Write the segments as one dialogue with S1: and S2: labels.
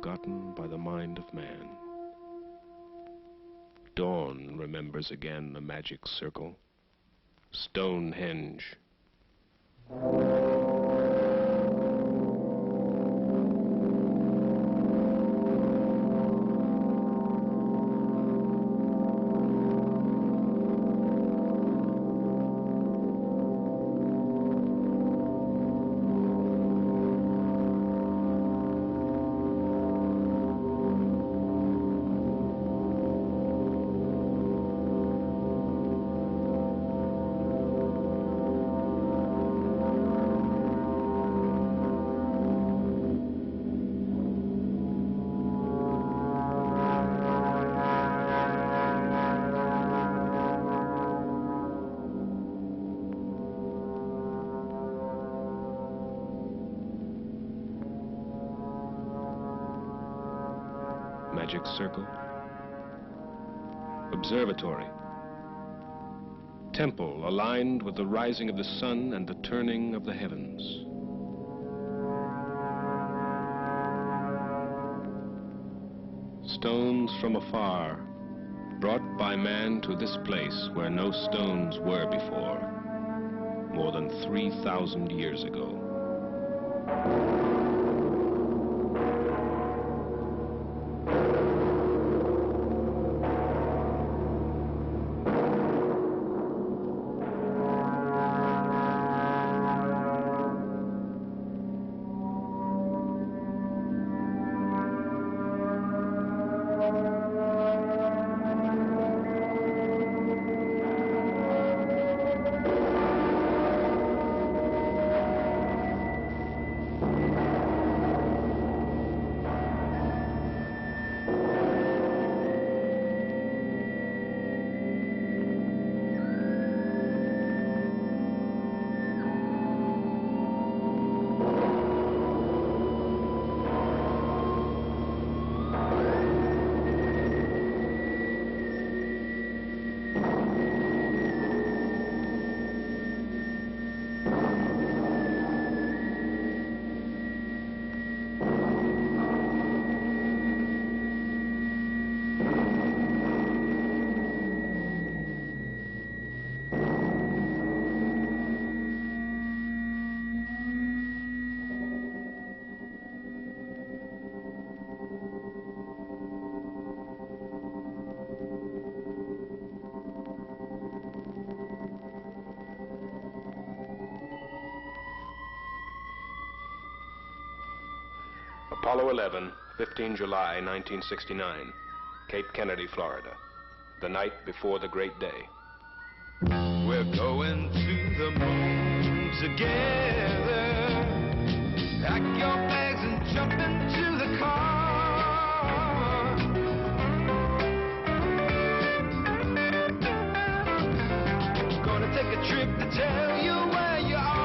S1: forgotten by the mind of man. Dawn remembers again the magic circle, Stonehenge. Magic circle, observatory, temple aligned with the rising of the sun and the turning of the heavens. Stones from afar, brought by man to this place where no stones were before, more than 3,000 years ago. Apollo 11, 15 July 1969, Cape Kennedy, Florida, the night before the great day.
S2: We're going to the moon together. Pack your bags and jump into the car. Gonna take a trip to tell you where you are.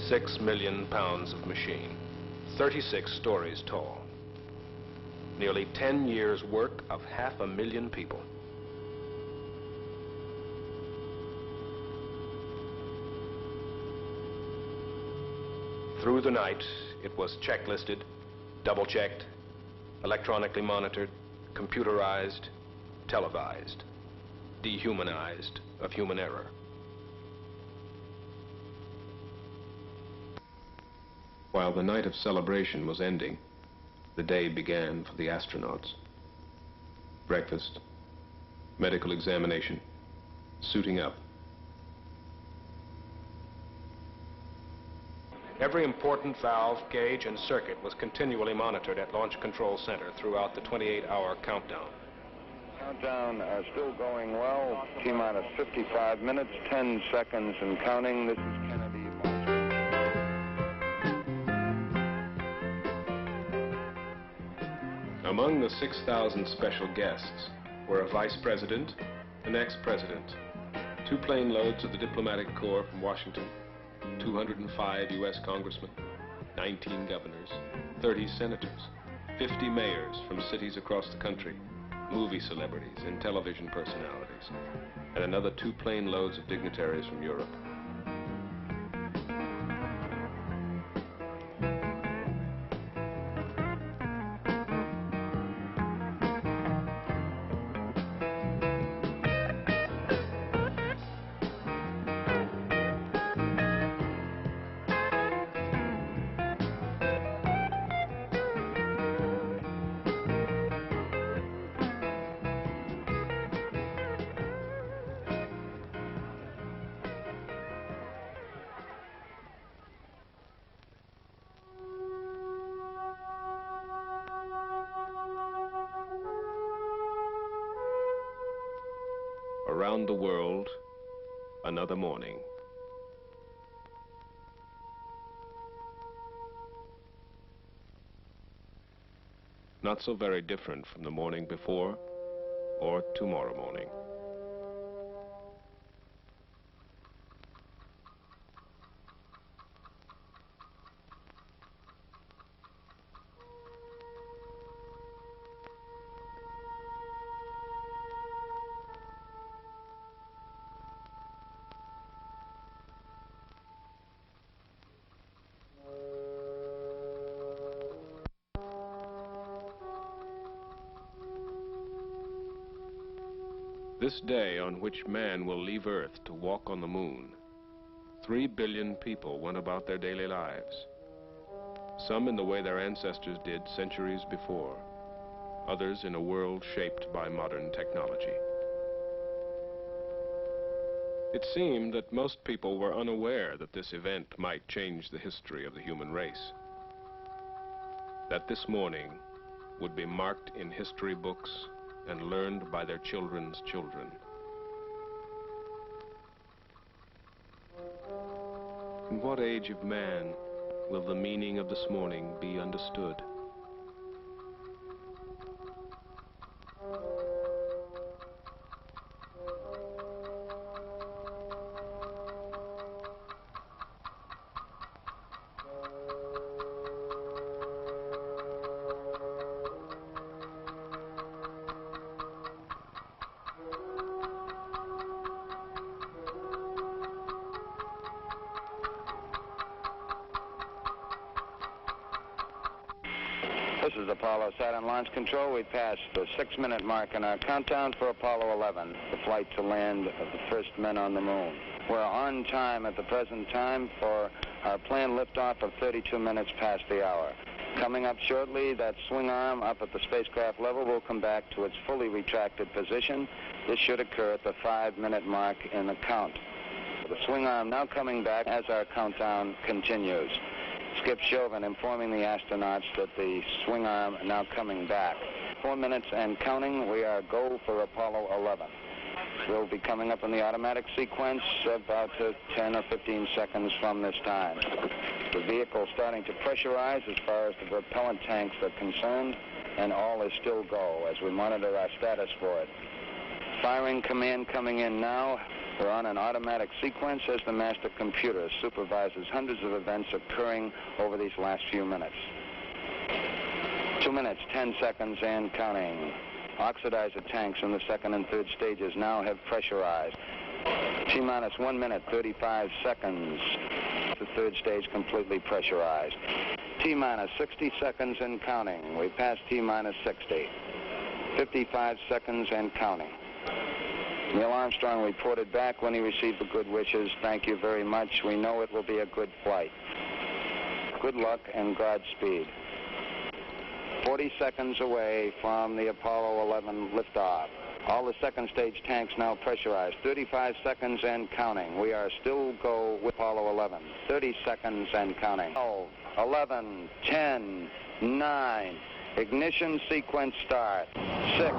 S1: £6 million of machine, 36 stories tall. Nearly 10 years' work of 500,000 people. Through the night, it was checklisted, double-checked, electronically monitored, computerized, televised, dehumanized of human error. While the night of celebration was ending, the day began for the astronauts. Breakfast, medical examination, suiting up. Every important valve, gauge, and circuit was continually monitored at Launch Control Center throughout the 28-hour countdown.
S3: Countdown still going well. T-minus 55 minutes, 10 seconds and counting. This is Kennedy.
S1: Among the 6,000 special guests were a vice president, an ex-president, 2 plane loads of the diplomatic corps from Washington, 205 U.S. congressmen, 19 governors, 30 senators, 50 mayors from cities across the country, movie celebrities and television personalities, and another 2 plane loads of dignitaries from Europe. Around the world, another morning. Not so very different from the morning before or tomorrow morning. This day on which man will leave Earth to walk on the moon, 3 billion people went about their daily lives. Some in the way their ancestors did centuries before, others in a world shaped by modern technology. It seemed that most people were unaware that this event might change the history of the human race. That this morning would be marked in history books and learned by their children's children. In what age of man will the meaning of this morning be understood?
S3: This is Apollo Saturn Launch Control. We passed the 6-minute mark in our countdown for Apollo 11, the flight to land of the first men on the moon. We're on time at the present time for our planned liftoff of 32 minutes past the hour. Coming up shortly, that swing arm up at the spacecraft level will come back to its fully retracted position. This should occur at the 5-minute mark in the count. The swing arm now coming back as our countdown continues. Skip Chauvin informing the astronauts that the swing arm now coming back. 4 minutes and counting. We are go for Apollo 11. We'll be coming up in the automatic sequence about 10 or 15 seconds from this time. The vehicle starting to pressurize as far as the propellant tanks are concerned, and all is still go as we monitor our status for it. Firing command coming in now. We're on an automatic sequence as the master computer supervises hundreds of events occurring over these last few minutes. 2 minutes, 10 seconds and counting. Oxidizer tanks in the second and third stages now have pressurized. T-minus 1 minute, 35 seconds. The third stage completely pressurized. T-minus 60 seconds and counting. We passed T-minus 60. 55 seconds and counting. Neil Armstrong reported back when he received the good wishes. Thank you very much. We know it will be a good flight. Good luck and Godspeed. 40 seconds away from the Apollo 11 liftoff. All the second stage tanks now pressurized. 35 seconds and counting. We are still go with Apollo 11. 30 seconds and counting. 12, 11, 10, 9. Ignition sequence start. 6.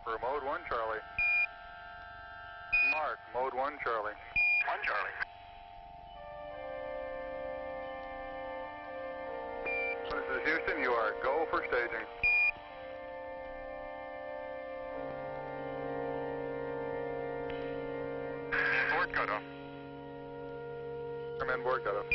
S4: for mode 1 Charlie. Mark, mode 1 Charlie. 1 Charlie. This is Houston, you are go for staging. Board cutoff. I'm in board cutoff.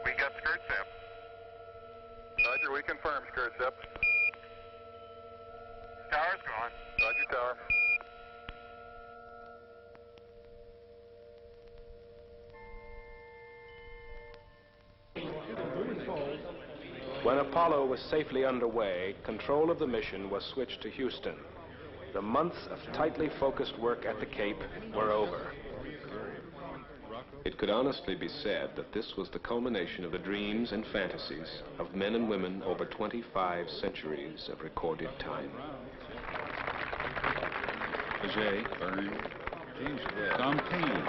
S4: We got skirt sep. Roger, we confirm skirt sep. Tower's gone. Roger, tower.
S1: When Apollo was safely underway, control of the mission was switched to Houston. The months of tightly focused work at the Cape were over. It could honestly be said that this was the culmination of the dreams and fantasies of men and women over 25 centuries of recorded time.
S5: Jay, Byrne, James Webb, Tom Paine,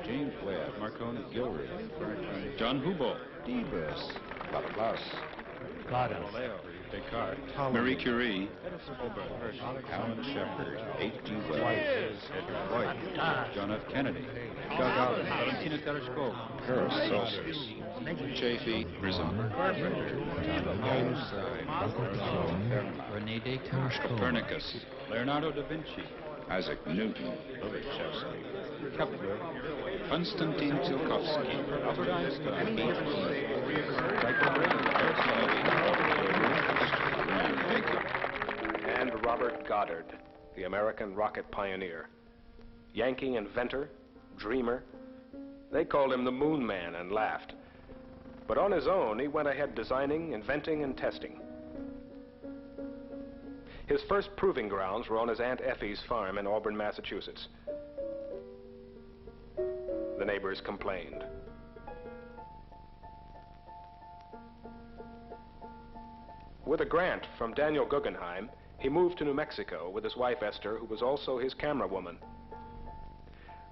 S5: James Webb, Marconi, Gilroy, John Hubble, Debus, Laplace, Galileo, Descartes, Marie Curie, Alan Shepard, H.G. Wells, Edward White, John F. Kennedy, Gagarin, Valentina Tereshkova, Paracelsus, Chaffee, Rizzo, Rene Descartes, Copernicus, Leonardo da Vinci, Isaac Newton, Lobachevsky, Kepler, Konstantin Tsiolkovsky, Albert Einstein,
S1: And Robert Goddard, the American rocket pioneer. Yankee inventor, dreamer. They called him the Moon Man and laughed. But on his own, he went ahead designing, inventing, and testing. His first proving grounds were on his Aunt Effie's farm in Auburn, Massachusetts. The neighbors complained. With a grant from Daniel Guggenheim, he moved to New Mexico with his wife Esther, who was also his camera woman.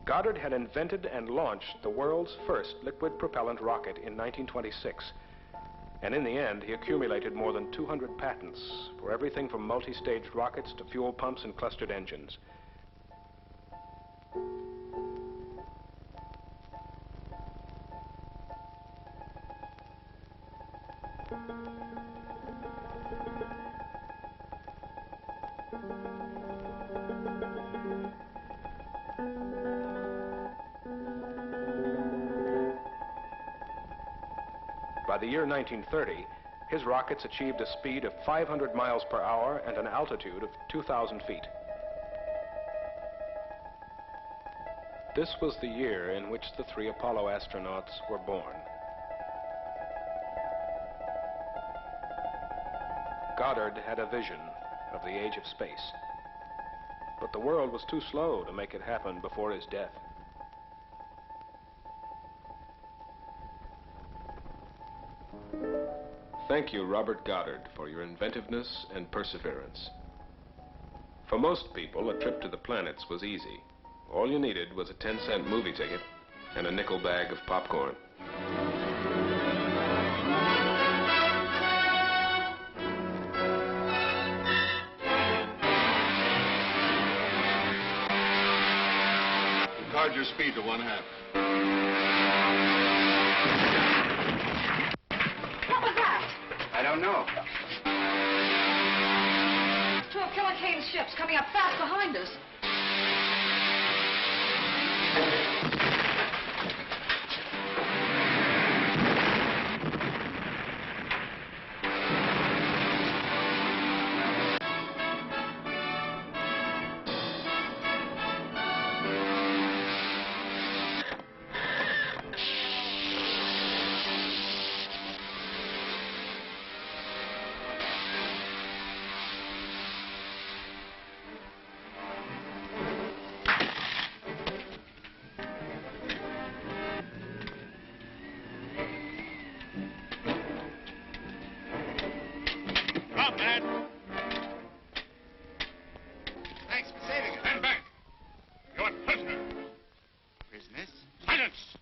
S1: Goddard had invented and launched the world's first liquid propellant rocket in 1926. And in the end, he accumulated more than 200 patents for everything from multi-staged rockets to fuel pumps and clustered engines. By the year 1930, his rockets achieved a speed of 500 miles per hour and an altitude of 2,000 feet. This was the year in which the 3 Apollo astronauts were born. Goddard had a vision of the age of space, but the world was too slow to make it happen before his death. Thank you, Robert Goddard, for your inventiveness and perseverance. For most people, a trip to the planets was easy. All you needed was a 10-cent movie ticket and a nickel bag of popcorn.
S4: larger speed to 1/2.
S6: What was that?
S3: I don't know.
S6: Two of Killer Kane's ships coming up fast behind us.
S4: Thanks for saving us. Stand back. You're a prisoner.
S3: Business?
S4: Silence.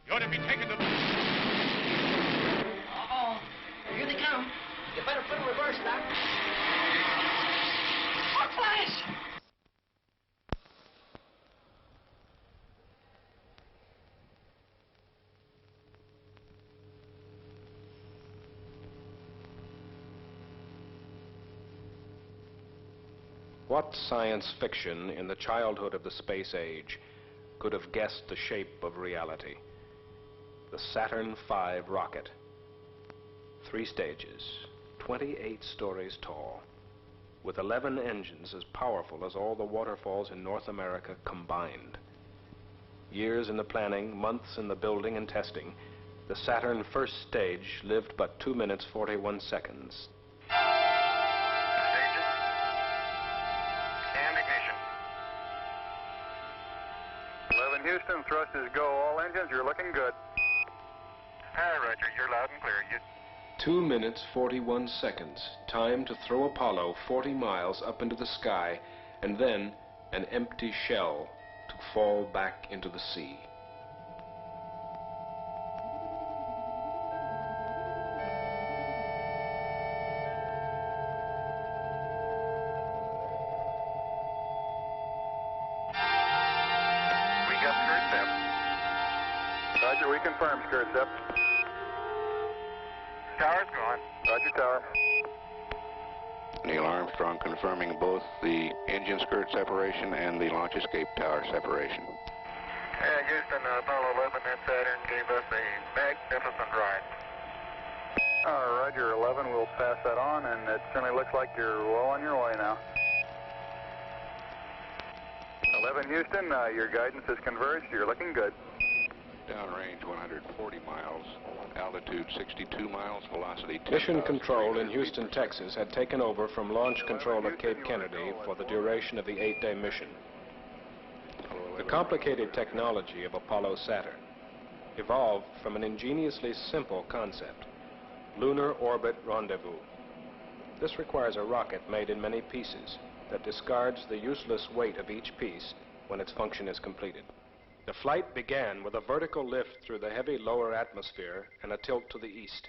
S4: You're to be taken to...
S7: Uh-oh. Here they come. You better put in reverse, Doc.
S6: What's that?
S1: What science fiction in the childhood of the space age could have guessed the shape of reality? The Saturn V rocket. 3 stages, 28 stories tall, with 11 engines as powerful as all the waterfalls in North America combined. Years in the planning, months in the building and testing, the Saturn first stage lived but 2 minutes 41 seconds.
S4: Stages. And ignition. 11 Houston, thrust is go. All engines, you're looking good. Hi, Roger. You're loud and clear.
S1: 2 minutes 41 seconds, time to throw Apollo 40 miles up into the sky, and then an empty shell to fall back into the sea.
S4: We got skirt step. Roger, we confirm skirt step. Tower's gone. Roger, tower.
S3: Neil Armstrong confirming both the engine skirt separation and the launch escape tower separation.
S4: Yeah, Houston, Apollo 11 and Saturn gave us a magnificent ride. Roger, 11, we'll pass that on, and it certainly looks like you're well on your way now. 11 Houston, your guidance is converged. You're looking good.
S3: Downrange 140 miles, altitude 62 miles, velocity 10,000.
S1: Mission Control in Houston, Texas had taken over from Launch Control at Cape Kennedy for the duration of the 8-day mission. The complicated technology of Apollo Saturn evolved from an ingeniously simple concept: lunar orbit rendezvous. This requires a rocket made in many pieces that discards the useless weight of each piece when its function is completed. The flight began with a vertical lift through the heavy lower atmosphere and a tilt to the east.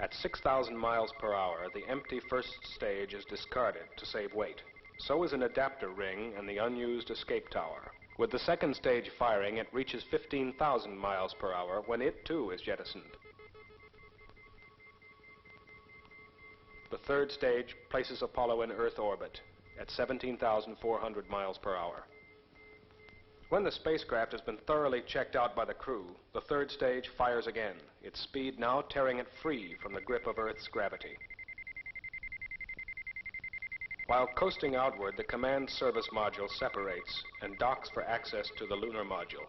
S1: At 6,000 miles per hour, the empty first stage is discarded to save weight. So is an adapter ring and the unused escape tower. With the second stage firing, it reaches 15,000 miles per hour when it too is jettisoned. The third stage places Apollo in Earth orbit at 17,400 miles per hour. When the spacecraft has been thoroughly checked out by the crew, the third stage fires again, its speed now tearing it free from the grip of Earth's gravity. While coasting outward, the command service module separates and docks for access to the lunar module,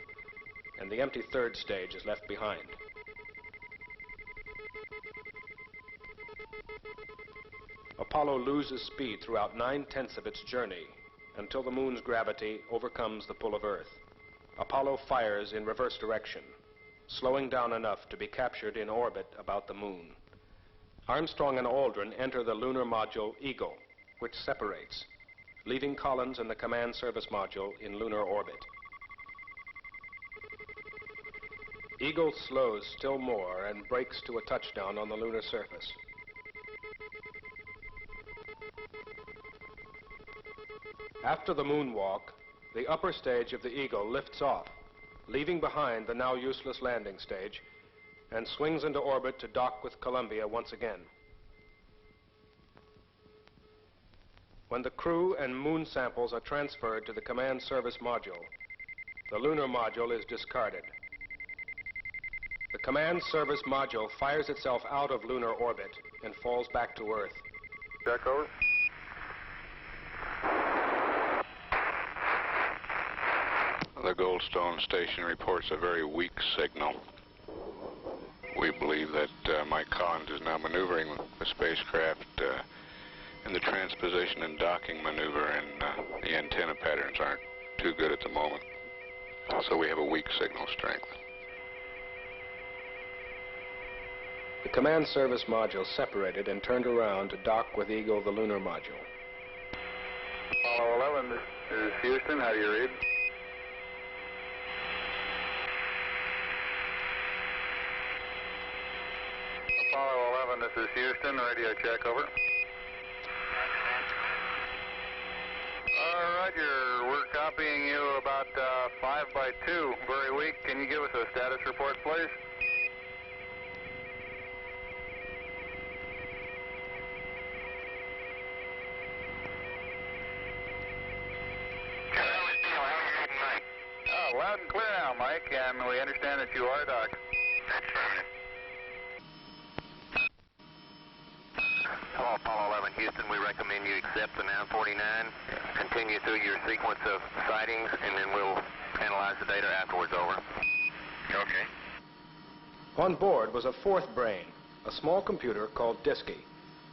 S1: and the empty third stage is left behind. Apollo loses speed throughout 9/10 of its journey until the moon's gravity overcomes the pull of Earth. Apollo fires in reverse direction, slowing down enough to be captured in orbit about the moon. Armstrong and Aldrin enter the lunar module Eagle, which separates, leaving Collins and the command service module in lunar orbit. Eagle slows still more and brakes to a touchdown on the lunar surface. After the moonwalk, the upper stage of the Eagle lifts off leaving behind the now useless landing stage, and swings into orbit to dock with Columbia once again. When the crew and moon samples are transferred to the command service module, the lunar module is discarded. The command service module fires itself out of lunar orbit and falls back to Earth.
S4: Check over.
S5: The Goldstone station reports a very weak signal. We believe that Mike Collins is now maneuvering the spacecraft in the transposition and docking maneuver, and the antenna patterns aren't too good at the moment. So we have a weak signal strength.
S1: The command service module separated and turned around to dock with Eagle, the lunar module.
S4: Apollo 11, this is Houston. How do you read? Apollo 11, this is Houston. Radio check, over. Roger, we're copying you about 5 by 2, very weak. Can you give us a status report, please? Oh, loud and clear now, Mike, and we understand that you are docked. That's affirmative.
S3: Hello, Apollo 11, Houston. We recommend you accept the 949, continue through your sequence of sightings, and then we'll analyze the data afterwards, over.
S4: Okay.
S1: On board was a fourth brain, a small computer called Disky,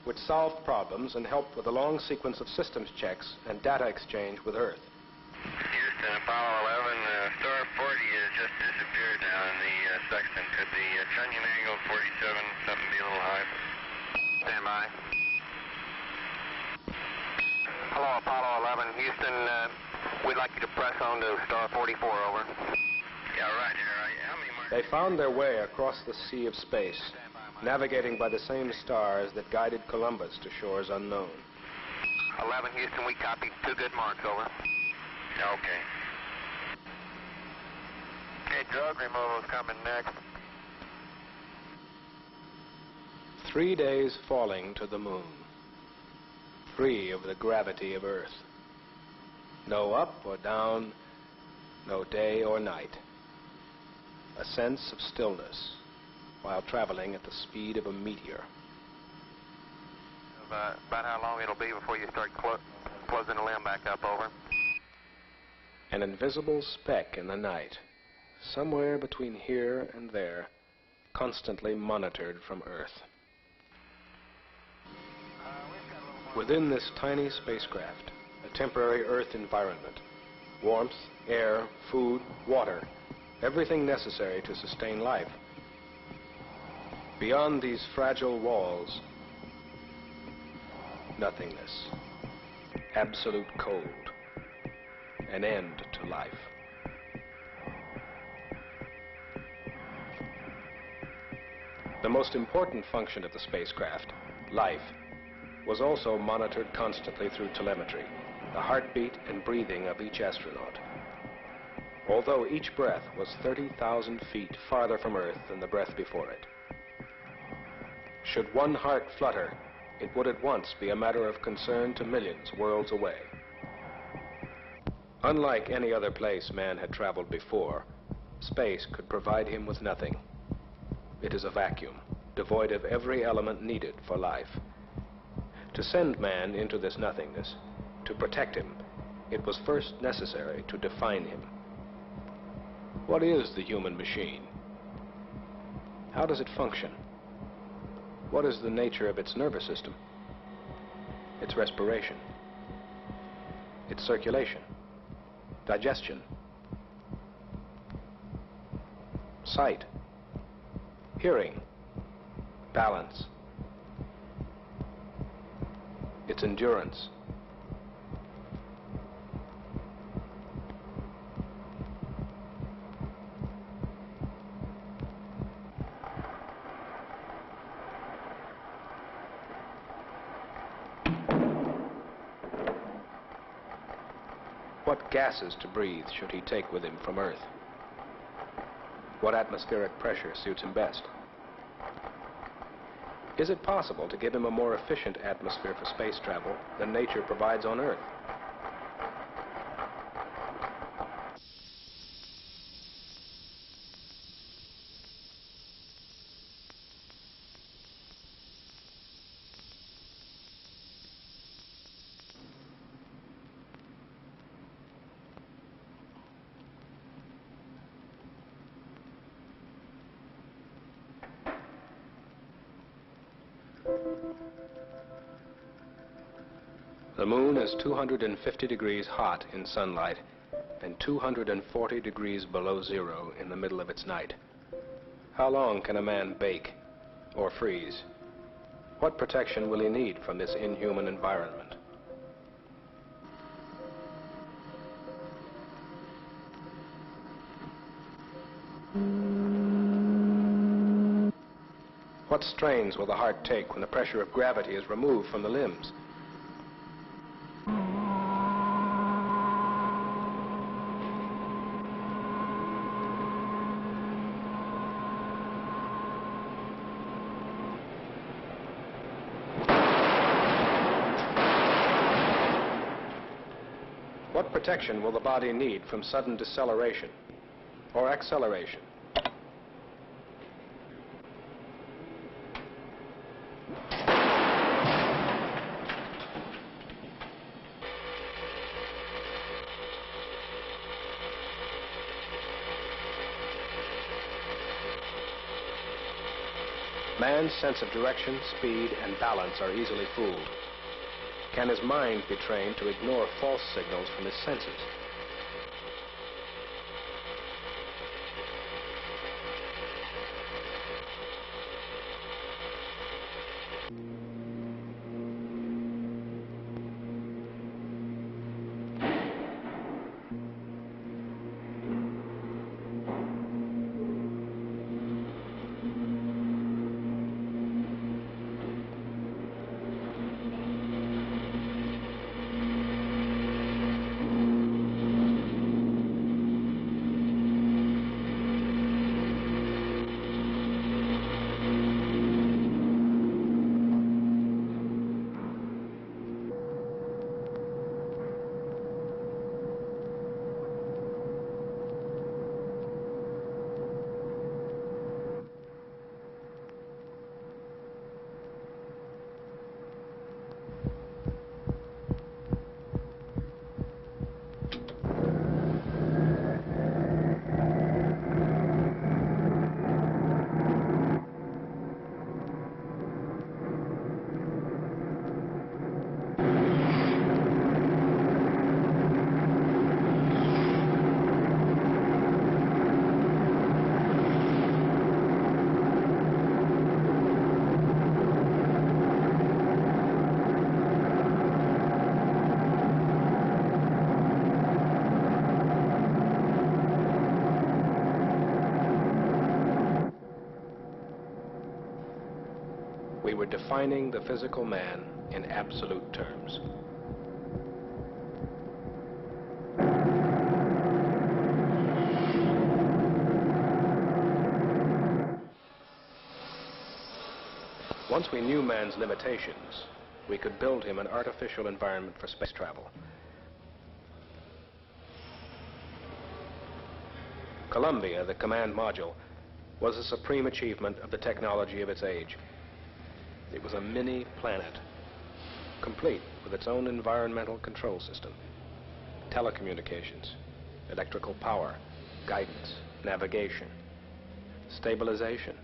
S1: which solved problems and helped with a long sequence of systems checks and data exchange with Earth.
S4: Houston, Apollo 11, star 40 has just disappeared now in the sextant. Could the trunnion angle 47 something be a little high?
S3: Stand by. Hello, Apollo 11, Houston. We'd like you to press on to star 44, over.
S4: Yeah, roger. How many marks?
S1: They found their way across the sea of space, navigating by the same stars that guided Columbus to shores unknown.
S3: 11, Houston, we copy 2 good marks, over.
S4: Okay. Okay, drug removal is coming next.
S1: 3 days falling to the moon, free of the gravity of Earth. No up or down, no day or night. A sense of stillness while traveling at the speed of a meteor.
S3: About how long it'll be before you start closing the limb back up, over.
S1: An invisible speck in the night, somewhere between here and there, constantly monitored from Earth. Within this tiny spacecraft, a temporary Earth environment, warmth, air, food, water, everything necessary to sustain life. Beyond these fragile walls, nothingness, absolute cold, an end to life. The most important function of the spacecraft, life, was also monitored constantly through telemetry, the heartbeat and breathing of each astronaut. Although each breath was 30,000 feet farther from Earth than the breath before it. Should one heart flutter, it would at once be a matter of concern to millions worlds away. Unlike any other place man had traveled before, space could provide him with nothing. It is a vacuum, devoid of every element needed for life. To send man into this nothingness, to protect him, it was first necessary to define him. What is the human machine? How does it function? What is the nature of its nervous system? Its respiration? Its circulation? Digestion? Sight? Hearing? Balance? Its endurance? What gases to breathe should he take with him from Earth? What atmospheric pressure suits him best? Is it possible to give him a more efficient atmosphere for space travel than nature provides on Earth? The moon is 250 degrees hot in sunlight and 240 degrees below zero in the middle of its night. How long can a man bake or freeze? What protection will he need from this inhuman environment? What strains will the heart take when the pressure of gravity is removed from the limbs? What protection will the body need from sudden deceleration or acceleration? Man's sense of direction, speed, and balance are easily fooled. Can his mind be trained to ignore false signals from his senses? We were defining the physical man in absolute terms. Once we knew man's limitations, we could build him an artificial environment for space travel. Columbia, the command module, was a supreme achievement of the technology of its age. It was a mini-planet, complete with its own environmental control system, telecommunications, electrical power, guidance, navigation, stabilization,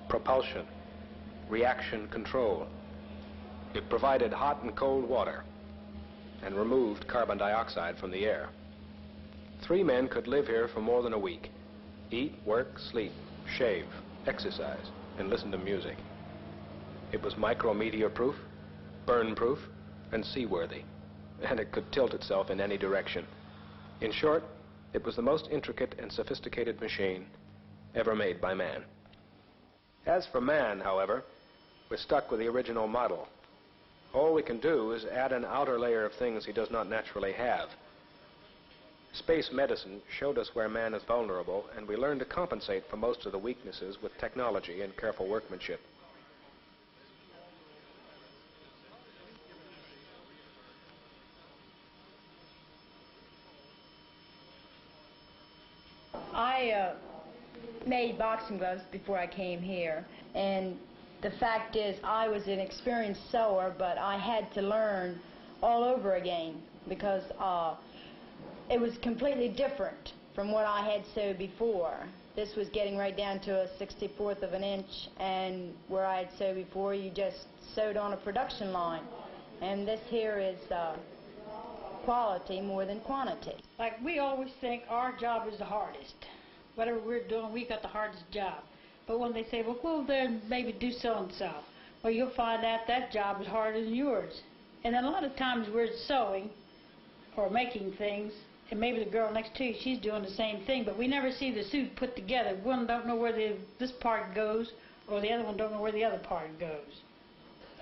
S1: propulsion, reaction control. It provided hot and cold water and removed carbon dioxide from the air. 3 men could live here for more than a week, eat, work, sleep, shave, exercise, and listen to music. It was micrometeor-proof, burn-proof, and seaworthy, and it could tilt itself in any direction. In short, it was the most intricate and sophisticated machine ever made by man. As for man, however, we're stuck with the original model. All we can do is add an outer layer of things he does not naturally have. Space medicine showed us where man is vulnerable, and we learned to compensate for most of the weaknesses with technology and careful workmanship.
S8: I made boxing gloves before I came here, and the fact is I was an experienced sewer, but I had to learn all over again because it was completely different from what I had sewed before. This was getting right down to a 64th of an inch, and where I had sewed before, you just sewed on a production line. And this here is quality more than quantity.
S9: Like, we always think our job is the hardest. Whatever we're doing, we got the hardest job. But when they say, well, go there and maybe do so-and-so, well, you'll find out that job is harder than yours. And a lot of times we're sewing or making things, and maybe the girl next to you, she's doing the same thing, but we never see the suit put together. One don't know where this part goes, or the other one don't know where the other part goes.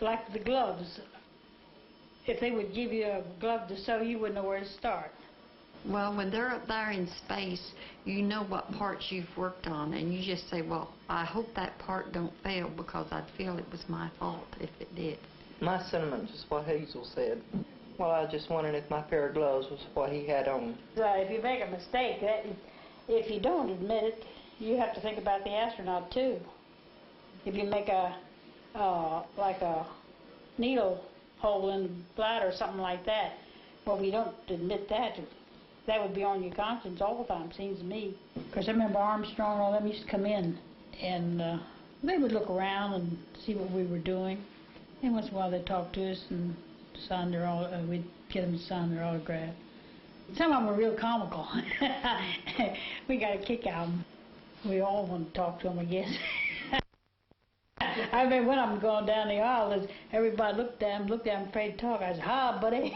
S9: Like the gloves. If they would give you a glove to sew, you wouldn't know where to start.
S10: Well, when they're up there in space, you know what parts you've worked on, and you just say, well, I hope that part don't fail because I'd feel it was my fault if it did.
S11: My sentiments is what Hazel said. Well, I was just wondering if my pair of gloves was what he had on.
S9: Right, if you make a mistake, if you don't admit it, you have to think about the astronaut, too. If you make like a needle hole in the bladder or something like that, well, if you don't admit that, that would be on your conscience all the time, seems to me. Because I remember Armstrong and all them used to come in, and they would look around and see what we were doing. And once in a while they'd talk to us and sign their we'd get them to sign their autograph. Some of them were real comical. We got a kick out of them. We all wanted to talk to them, I guess. I remember when I'm going down the aisle, everybody looked at him, afraid to talk. I said, hi, buddy.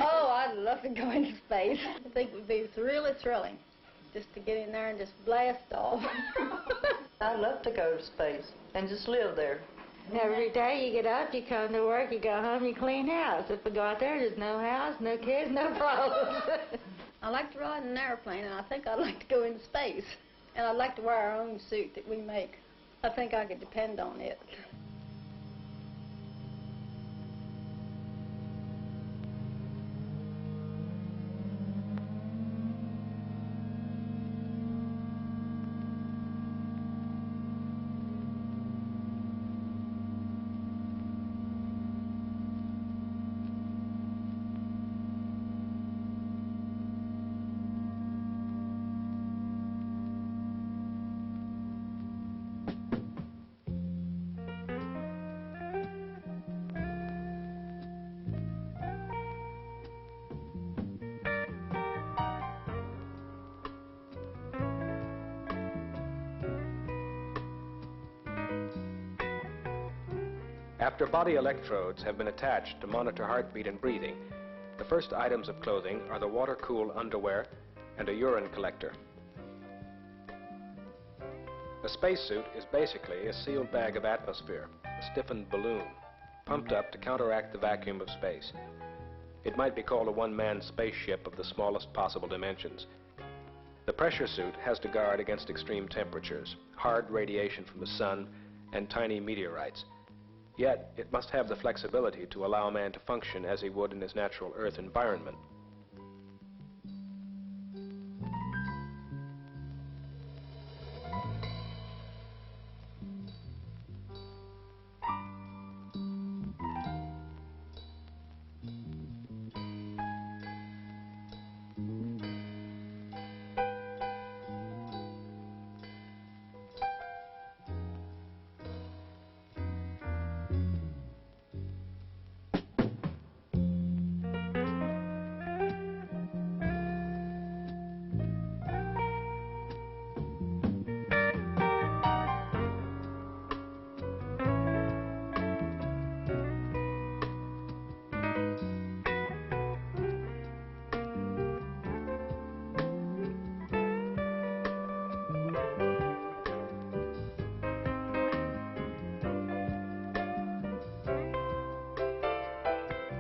S8: Oh, I'd love to go into space. I think it would be really thrilling just to get in there and just blast off.
S11: I'd love to go to space and just live there.
S8: Every day you get up, you come to work, you go home, you clean house. If we go out there, there's no house, no kids, no problems. I like to ride in an airplane, and I think I'd like to go into space. And I'd like to wear our own suit that we make. I think I could depend on it.
S1: After body electrodes have been attached to monitor heartbeat and breathing, the first items of clothing are the water-cooled underwear and a urine collector. A spacesuit is basically a sealed bag of atmosphere, a stiffened balloon, pumped up to counteract the vacuum of space. It might be called a one-man spaceship of the smallest possible dimensions. The pressure suit has to guard against extreme temperatures, hard radiation from the sun, and tiny meteorites. Yet, it must have the flexibility to allow man to function as he would in his natural Earth environment.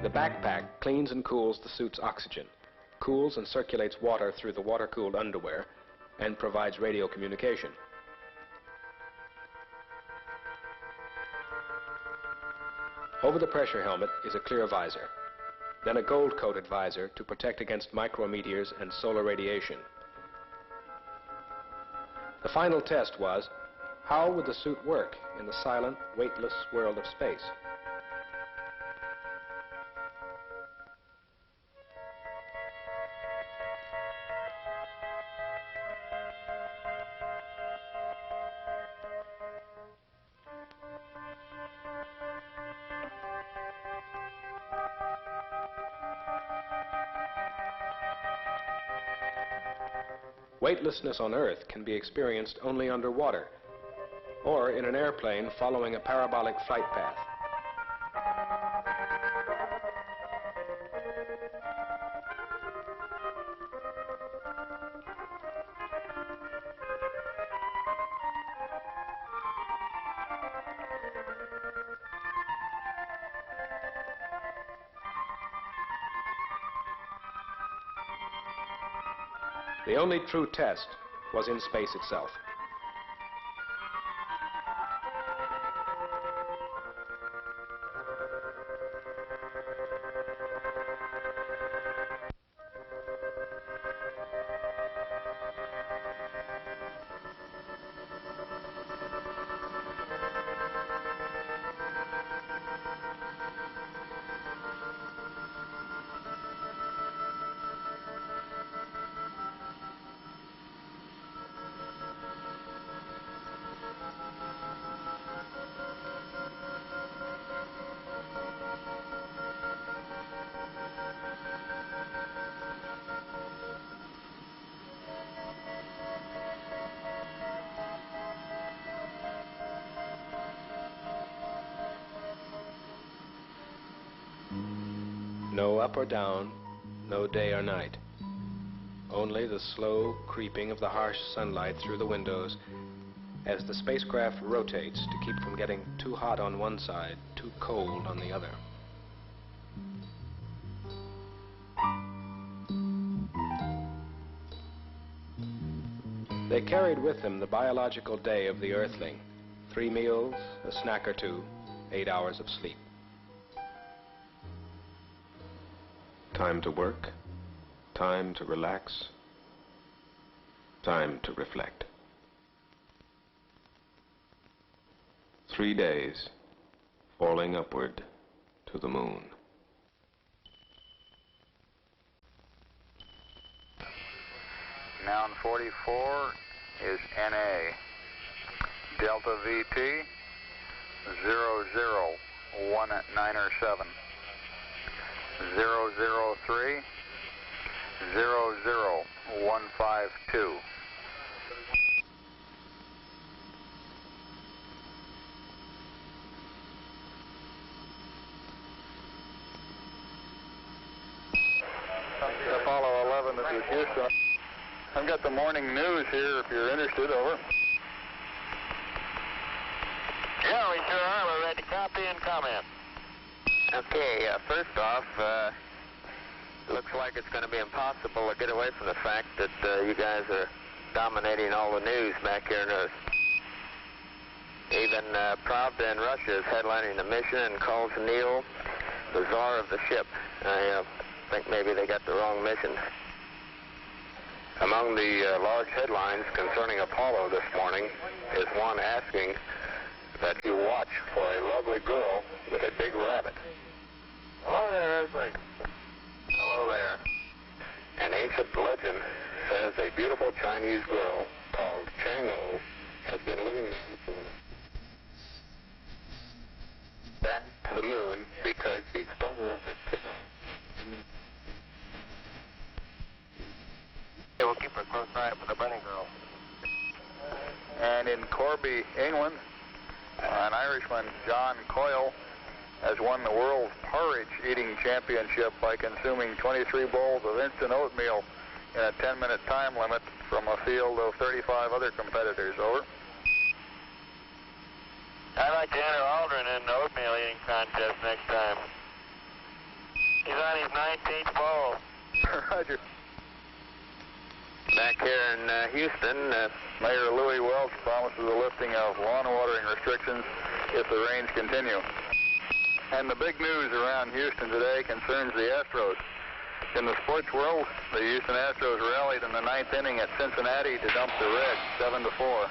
S1: The backpack cleans and cools the suit's oxygen. cools and circulates water through the water-cooled underwear and provides radio communication. Over the pressure helmet is a clear visor, then a gold-coated visor to protect against micrometeors and solar radiation. The final test was, how would the suit work in the silent, weightless world of space? Weightlessness on Earth can be experienced only underwater or in an airplane following a parabolic flight path. The only true test was in space itself. No up or down, no day or night. Only the slow creeping of the harsh sunlight through the windows as the spacecraft rotates to keep from getting too hot on one side, too cold on the other. They carried with them the biological day of the Earthling, 3 meals, a snack or two, 8 hours of sleep. Time to work, time to relax, time to reflect. 3 days falling upward to the moon.
S3: Noun 44 is NA. Delta VT 00197. 003 00152. Apollo 11, this is Houston. I've got the morning news here if you're interested, over.
S4: Yeah, we sure are. We're ready to copy and comment.
S3: Okay, first off, looks like it's going to be impossible to get away from the fact that you guys are dominating all the news back here in Earth. Even Pravda in Russia is headlining the mission and calls Neil the czar of the ship. I think maybe they got the wrong mission. Among the large headlines concerning Apollo this morning is one asking that you watch for a lovely girl with a big rabbit. Hello there, Earthling. Hello there. An ancient legend says a beautiful Chinese girl called Chang'o has been living back to the moon because she stole her.
S4: We'll keep a close eye for the bunny girl.
S3: And in Corby, England, an Irishman, John Coyle, has won the world porridge eating championship by consuming 23 bowls of instant oatmeal in a 10-minute time limit from a field of 35 other competitors. Over.
S4: I'd like to enter Aldrin in the oatmeal eating contest next time. He's on his 19th bowl.
S3: Roger.
S4: Back here in Houston,
S3: Mayor Louis Welch promises a lifting of lawn watering restrictions if the rains continue. And the big news around Houston today concerns the Astros. In the sports world, the Houston Astros rallied in the ninth inning at Cincinnati to dump the Reds 7-4.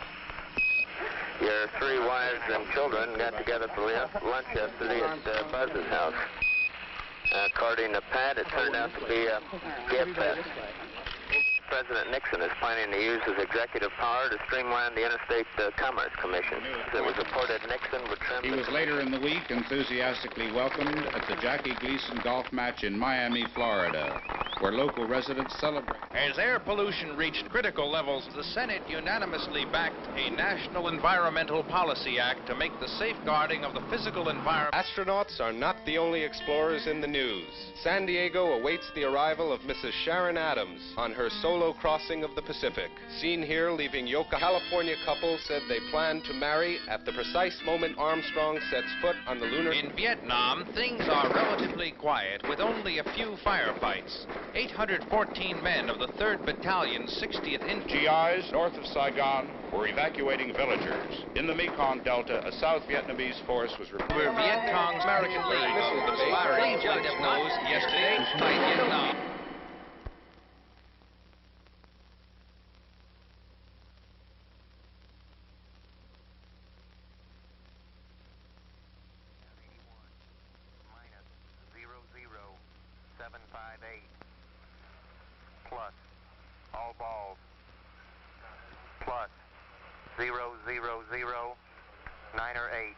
S4: your three wives and children got together for lunch yesterday at Buzz's house. According to Pat, it turned out to be a gift fest. President Nixon is planning to use his executive power to streamline the Interstate Commerce Commission. It was reported Nixon would trim...
S12: He was later in the week enthusiastically welcomed at the Jackie Gleason golf match in Miami, Florida, where local residents celebrate.
S13: As air pollution reached critical levels, the Senate unanimously backed a National Environmental Policy Act to make the safeguarding of the physical environment...
S1: Astronauts are not the only explorers in the news. San Diego awaits the arrival of Mrs. Sharon Adams on her solo crossing of the Pacific. Seen here leaving Yokohama, California couple said they plan to marry at the precise moment Armstrong sets foot on the lunar...
S13: In Vietnam, things are relatively quiet, with only a few firefights. 814 men of the 3rd Battalion, 60th
S12: GIs north of Saigon were evacuating villagers. In the Mekong Delta, a South Vietnamese force was reported.
S13: Where Viet Cong's American lead was firing its nose yesterday by Vietnam.
S4: Plus, all balls, plus 000 9 or 8,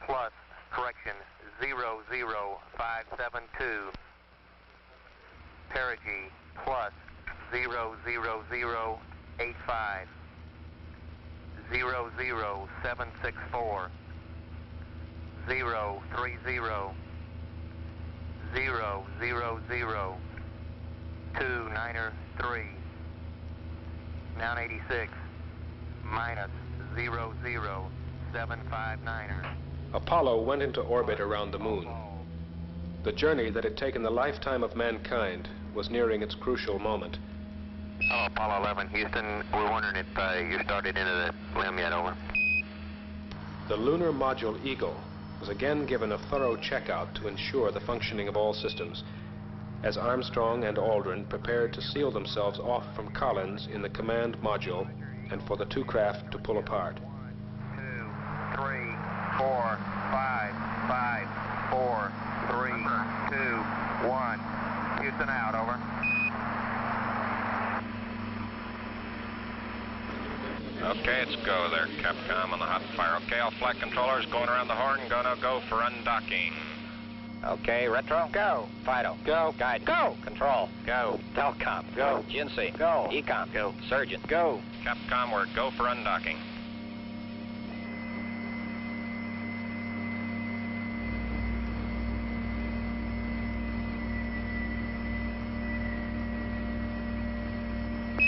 S4: plus, correction, 00572, perigee, plus 00085, 00764, 030, 000 2 9er 3, Mount 86, minus 00759er.
S1: Apollo went into orbit around the moon. The journey that had taken the lifetime of mankind was nearing its crucial moment.
S4: Hello, Apollo 11, Houston. We're wondering if you started into the limb yet, over.
S1: The lunar module Eagle was again given a thorough checkout to ensure the functioning of all systems, as Armstrong and Aldrin prepared to seal themselves off from Collins in the command module and for the two craft to pull apart.
S4: 2, 3, 4, 5, 5, 4, 3, 2, 1. Houston out, over.
S14: Okay, it's go there, Capcom on the hot fire. Okay, all flight controllers going around the horn, gonna go for undocking.
S15: Okay, retro, go. Fido, go. Guide, go. Control, go. Telcom, go. GNC, go. Ecom, go. Surgeon, go.
S14: Capcom, we're go for undocking.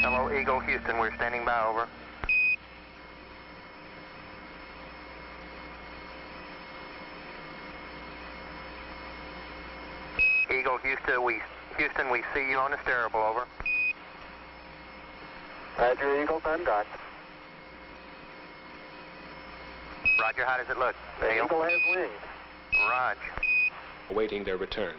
S4: Hello, Eagle, Houston, we're standing by, over. Eagle, Houston, we see you on the steerable, over.
S3: Roger, Eagle, undocked.
S4: Roger, how does it look?
S3: The Eagle has wings.
S4: Roger.
S1: Awaiting their return.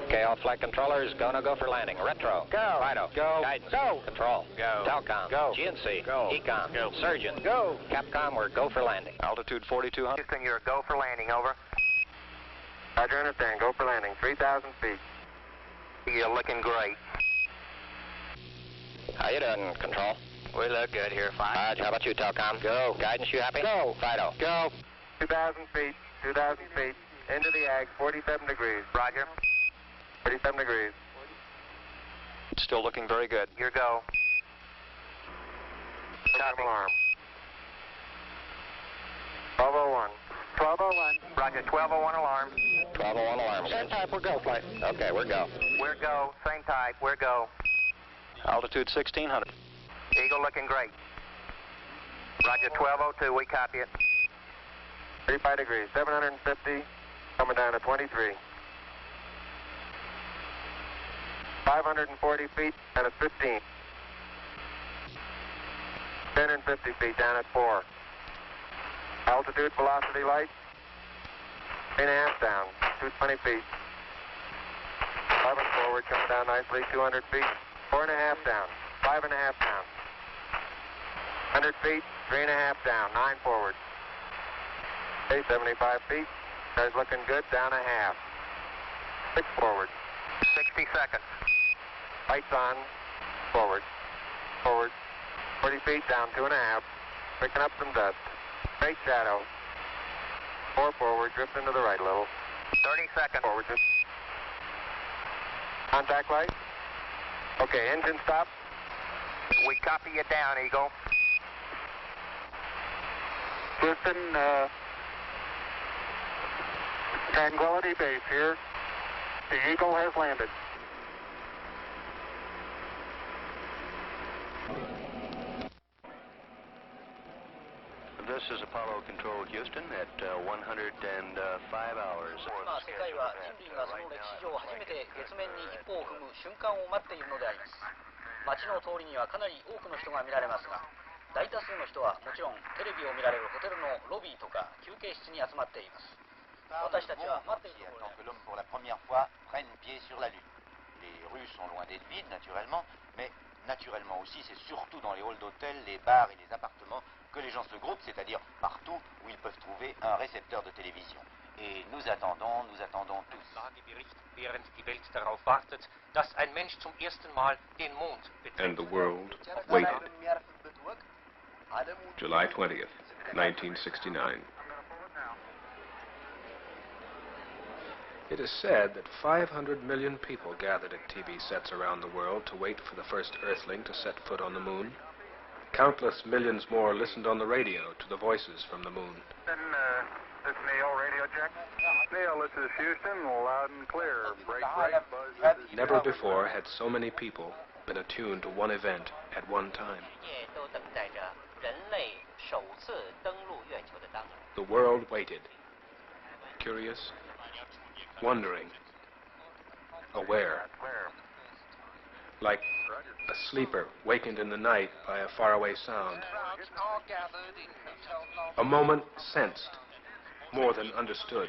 S15: Okay, all flight controllers, gonna go for landing. Retro, go. Fido, go. Guidance, go. Control, go. Telcom, go. GNC, go. Ecom, go. Surgeon, go. Capcom, we're go for landing.
S14: Altitude 4200.
S4: Houston, you're go for landing, over. Roger, understand, go for landing, 3,000 feet. You're looking great.
S15: How you doing, Control?
S4: We look good here, 5.
S15: Roger, how about you, Telcom? Go. Guidance, you happy? Go. Fido, go.
S4: 2,000 feet, 2,000 feet, into the ag, 47 degrees. Roger. 37 degrees.
S14: Still looking very good.
S4: Your go. Time alarm. 1201. 1201. Roger, 1201 alarm.
S15: 1201 alarm. Same type, we're go, flight. Okay, we're go.
S4: We're go, same type, we're go.
S14: Altitude 1600.
S4: Eagle looking great. Roger, 1202, we copy it.
S3: 35 degrees, 750, coming down to 23. 540 feet and at 15. 10 and 50 feet down at 4. Altitude, velocity light. 3.5 down, 220 feet. 11 forward, coming down nicely, 200 feet. 4.5 down, 5.5 down. 100 feet, 3.5 down, 9 forward. Okay, 75 feet. Car's looking good, down a half. 6 forward.
S4: 60 seconds.
S3: Lights on, forward. Forward. 40 feet down, 2.5. Picking up some dust. Straight shadow. 4 forward, drifting to the right a little.
S4: 30 seconds.
S3: Forward, just. Contact light. Okay, engine stop.
S4: We copy you down, Eagle.
S3: Houston, Tranquility Base here. The Eagle has landed.
S4: This is Apollo Control Houston at 105 hours.
S7: 今、世界は人類がその歴史上初めて月面に一歩を踏む瞬間を待っているのであります。街の通りにはかなり多くの人が見られますが、大多数の人はもちろんテレビを見られるホテルのロビーとか休憩室に集まっています。私たちは待っているところで。
S16: Que l'homme pour la première fois prenne pied sur la Lune. Les rues sont loin d'être vides, naturellement, mais naturellement aussi, c'est surtout dans les halls d'hôtels, les bars et les appartements que les gens se groupent, c'est-à-dire partout où ils peuvent trouver un récepteur de télévision. Et nous attendons tous.
S17: Lagebericht, während die Welt darauf wartet, dass ein Mensch zum ersten Mal den Mond betritt.
S1: And the world waited. July 20th, 1969. It is said that 500 million people gathered at TV sets around the world to wait for the first Earthling to set foot on the moon. Countless millions more listened on the radio to the voices from the moon.
S3: This is Neil, radio check. Neil, this is Houston, loud and clear. Break, buzz.
S1: Never before had so many people been attuned to one event at one time. The world waited, curious, wondering, aware, like a sleeper wakened in the night by a faraway sound. A moment sensed, more than understood.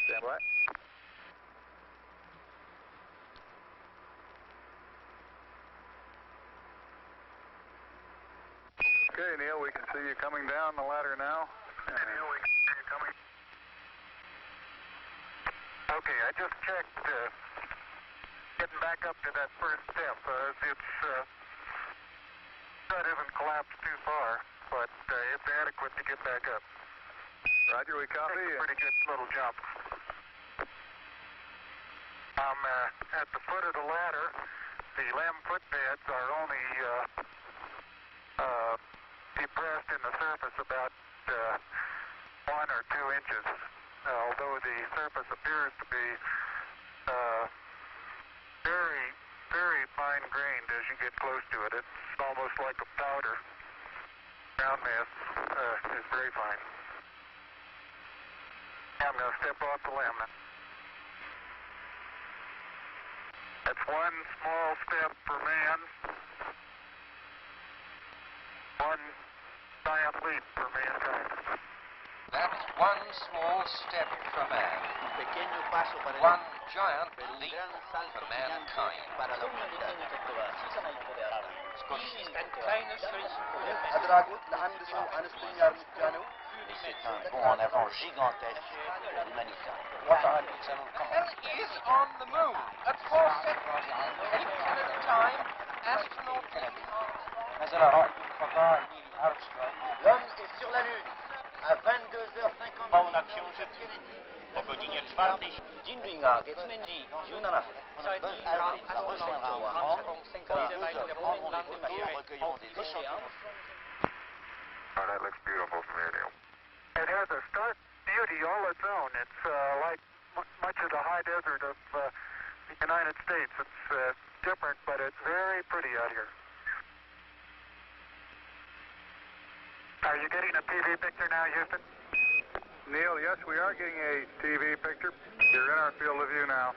S3: Stand by. Okay, Neil, we can see you coming down the ladder now. Neil, we can see you coming. Okay, I just checked. Getting back up to that first step. That isn't collapsed too far, but it's adequate to get back up. Roger, we copy. It's a pretty good little jump. I'm at the foot of the ladder. The LEM footbeds are only depressed in the surface about 1 or 2 inches, although the surface appears to be very, very fine-grained as you get close to it. It's almost like a powder. Ground mass is very fine. I'm going to step off the LEM. That's one small step for man, one giant leap for mankind.
S13: That's one small step for man, one giant leap for mankind.
S16: Et c'est un bond en avant gigantesque pour l'humanité.
S13: Man is on the moon at 4 seconds, 8 at a time, astronaut
S16: Neil Armstrong.
S7: L'homme est sur la Lune à 22h50.
S16: En action jeté. O godzinie 4.
S7: 人類が月面に17分。
S16: Buzz Aldrin rejoindra Armstrong et nous prendrons des photos recueilleront des échantillons.
S3: Oh, that looks beautiful from here, Neil. It has a stark beauty all its own. It's like much of the high desert of the United States. It's
S18: different, but it's very pretty out here. Are you getting a TV picture now, Houston?
S19: Neil, yes, we are getting a TV picture. You're in our field of view now.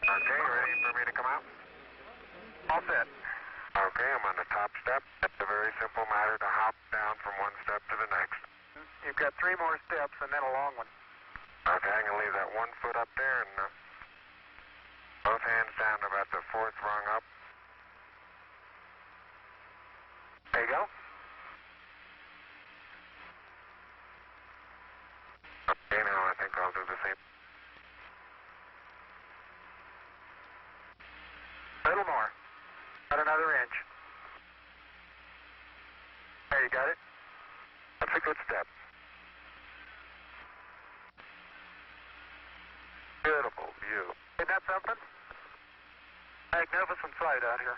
S18: Okay, ready for me to come out? All set.
S19: Okay, I'm on the top step. It's a very simple matter to hop down from one step to the next.
S18: You've got 3 more steps and then a long one.
S19: Okay, I'm going to leave that 1 foot up there and both hands down to about the 4th rung up.
S18: There you go.
S19: Okay, now I think I'll do the same.
S18: A little more. About another inch. There, you got it?
S19: That's a good step. Beautiful view.
S18: Isn't that something? Magnificent sight out here.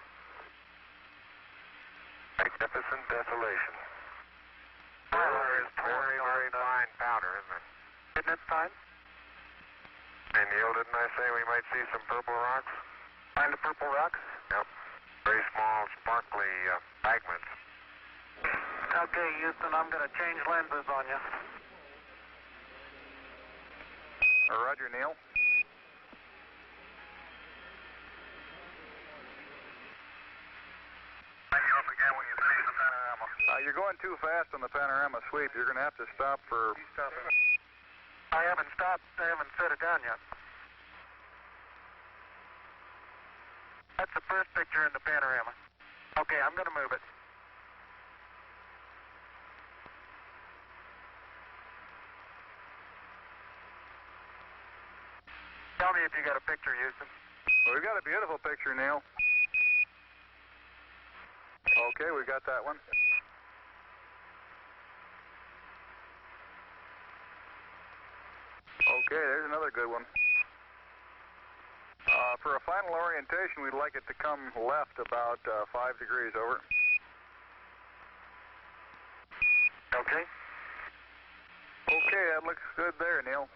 S19: Magnificent desolation. There is very, very fine powder, isn't it?
S18: Isn't it fine?
S19: Hey, Neil, didn't I say we might see some purple rocks?
S18: Find the purple rocks?
S19: Yep. Very small, sparkly fragments.
S18: Okay, Houston, I'm going to change lenses on you.
S19: Roger, Neil.
S18: Bring you up again when you finish the panorama.
S19: You're going too fast on the panorama sweep. You're going to have to stop for...
S18: I haven't stopped. I haven't set it down yet. That's the first picture in the panorama. Okay, I'm going to move it. Tell me if you got a picture, Houston.
S19: Well, we've got a beautiful picture, Neil. Okay, we got that one. Okay, there's another good one. For a final orientation, we'd like it to come left about 5 degrees over.
S18: Okay.
S19: Okay, that looks good there, Neil.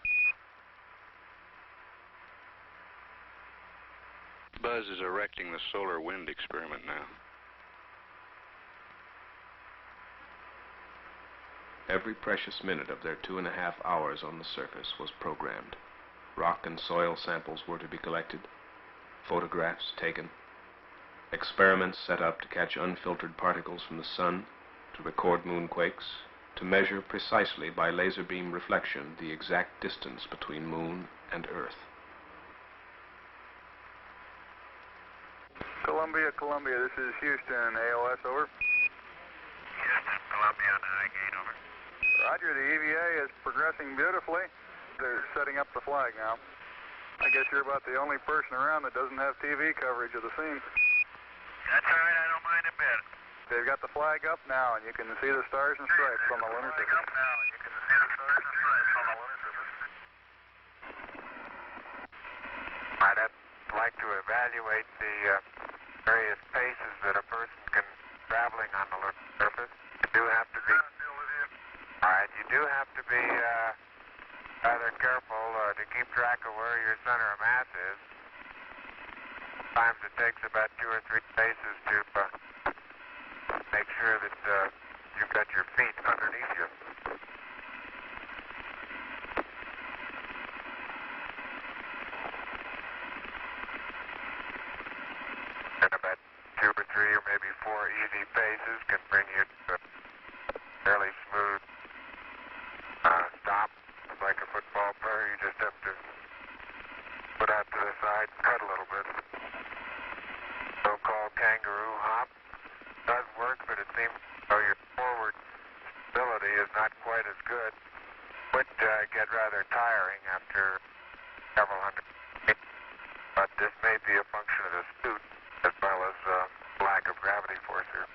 S19: Buzz is erecting the solar wind experiment now.
S1: Every precious minute of their 2.5 hours on the surface was programmed. Rock and soil samples were to be collected, photographs taken, experiments set up to catch unfiltered particles from the sun, to record moonquakes, to measure precisely by laser beam reflection the exact distance between moon and earth.
S19: Columbia, this is Houston, AOS, over.
S18: Houston, Columbia on the high gate, over.
S19: Roger, the EVA is progressing beautifully. They're setting up the flag now. I guess you're about the only person around that doesn't have TV coverage of the scene.
S18: That's all right, I don't mind a bit.
S19: They've got the flag up now, and you can see the stars and stripes on the lunar surface.
S18: Up now, and you can see the stars and stripes on the lunar surface.
S19: I'd like to evaluate the various paces that a person can traveling on the lunar surface. You do have to be. All right, you do have to be rather careful to keep track of where your center of mass is. Sometimes it takes about 2 or 3 paces to make sure that you've got your feet underneath you. And about 2 or 3 or maybe 4 easy paces can bring you to a fairly smooth stop. Like a football player, you just have to put out to the side and cut a little bit. So-called kangaroo hop does work, but it seems though your forward stability is not quite as good. Would get rather tiring after several hundred feet. But this may be a function of the suit as well as lack of gravity force here.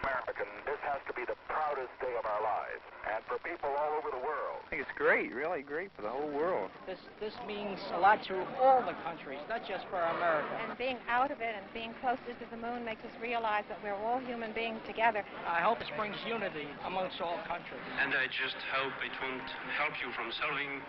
S18: American, this has to be the proudest day of our lives, and for people all over the world.
S20: I think it's great, really great for the whole world.
S9: This means a lot to all the countries, not just for America.
S21: And being out of it and being closer to the moon makes us realize that we're all human beings together.
S9: I hope this brings unity amongst all countries.
S22: And I just hope it won't help you from solving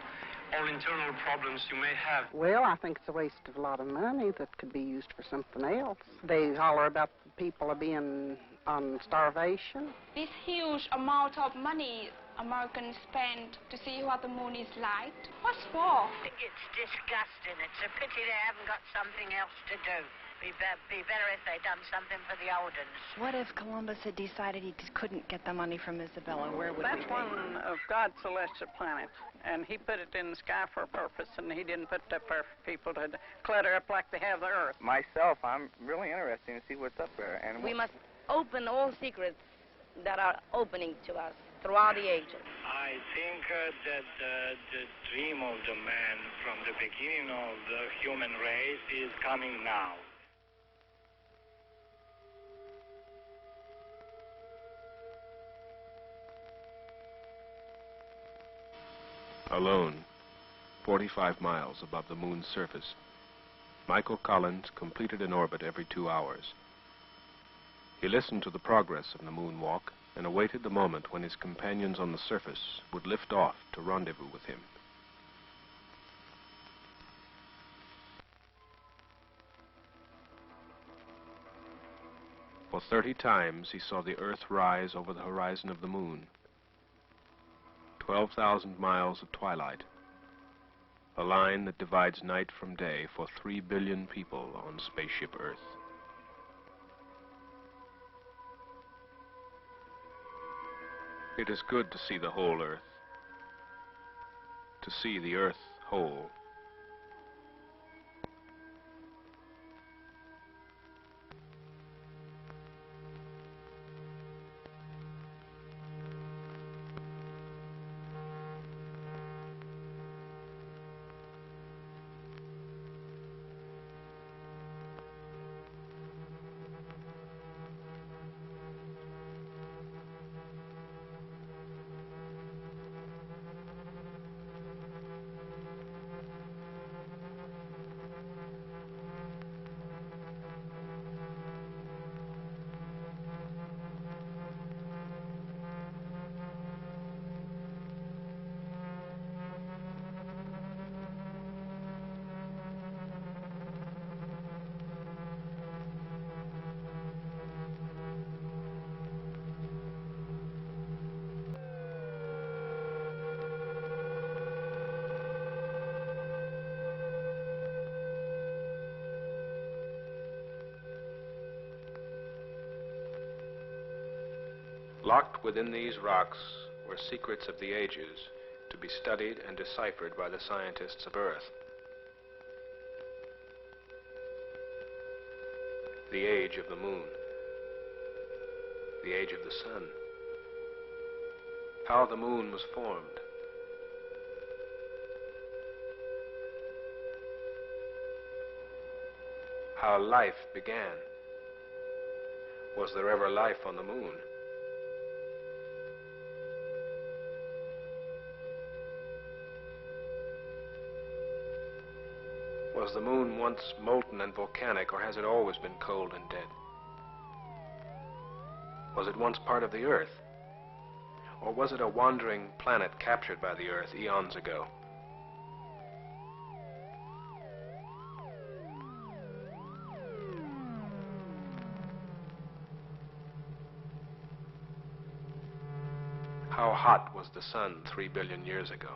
S18: all internal problems you may have.
S2: Well, I think it's a waste of a lot of money that could be used for something else. They holler about the people being on starvation.
S22: This huge amount of money Americans spend to see what the moon is like. What for?
S23: It's disgusting. It's a pity they haven't got something else to do. Be better if they'd done something for the old uns.
S24: What if Columbus had decided he couldn't get the money from Isabella? Where would
S9: That's
S24: we be?
S9: one of God's celestial planets, and he put it in the sky for a purpose, and he didn't put it up there for people to clutter up like they have the Earth.
S20: Myself, I'm really interested to see what's up there. And
S25: we must open all secrets that are opening to us throughout the ages.
S18: I think that the dream of the man from the beginning of the human race is coming now.
S1: Alone, 45 miles above the moon's surface, Michael Collins completed an orbit every 2 hours. He listened to the progress of the moonwalk and awaited the moment when his companions on the surface would lift off to rendezvous with him. For 30 times he saw the Earth rise over the horizon of the moon. 12,000 miles of twilight, a line that divides night from day for 3 billion people on spaceship Earth. It is good to see the whole Earth, to see the Earth whole. Locked within these rocks were secrets of the ages to be studied and deciphered by the scientists of Earth. The age of the moon, the age of the sun, how the moon was formed, how life began. Was there ever life on the moon? Was the moon once molten and volcanic, or has it always been cold and dead? Was it once part of the Earth? Or was it a wandering planet captured by the Earth eons ago? How hot was the sun 3 billion years ago?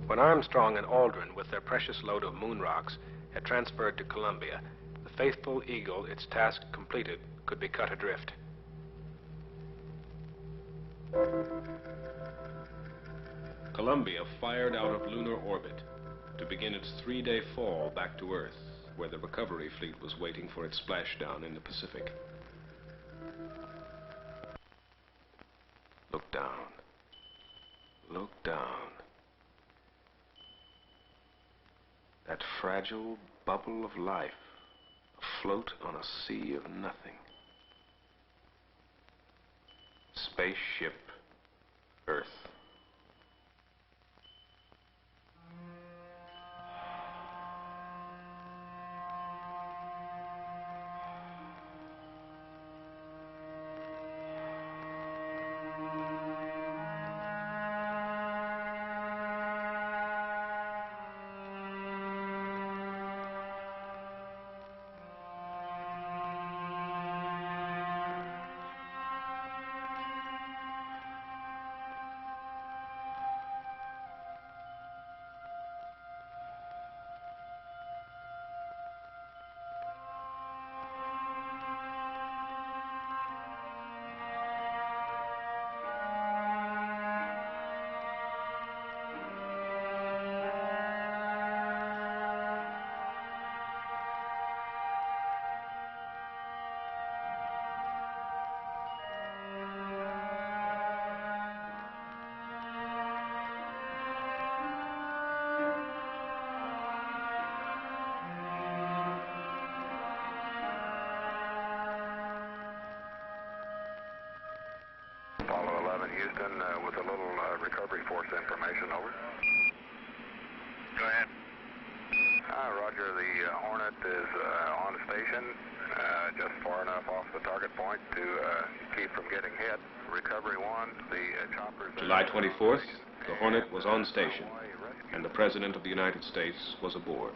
S1: When Armstrong and Aldrin, with their precious load of moon rocks, had transferred to Columbia, the faithful Eagle, its task completed, could be cut adrift. Columbia fired out of lunar orbit to begin its 3-day fall back to Earth where the recovery fleet was waiting for its splashdown in the Pacific. Look down. Look down. That fragile bubble of life afloat on a sea of nothing. Spaceship Earth.
S19: Houston, with a little recovery force information, over. Go ahead. Roger, the Hornet is on station, just far enough off the target point to keep from getting hit. Recovery 1, the choppers...
S1: July 24th, the Hornet was on station, and the President of the United States was aboard.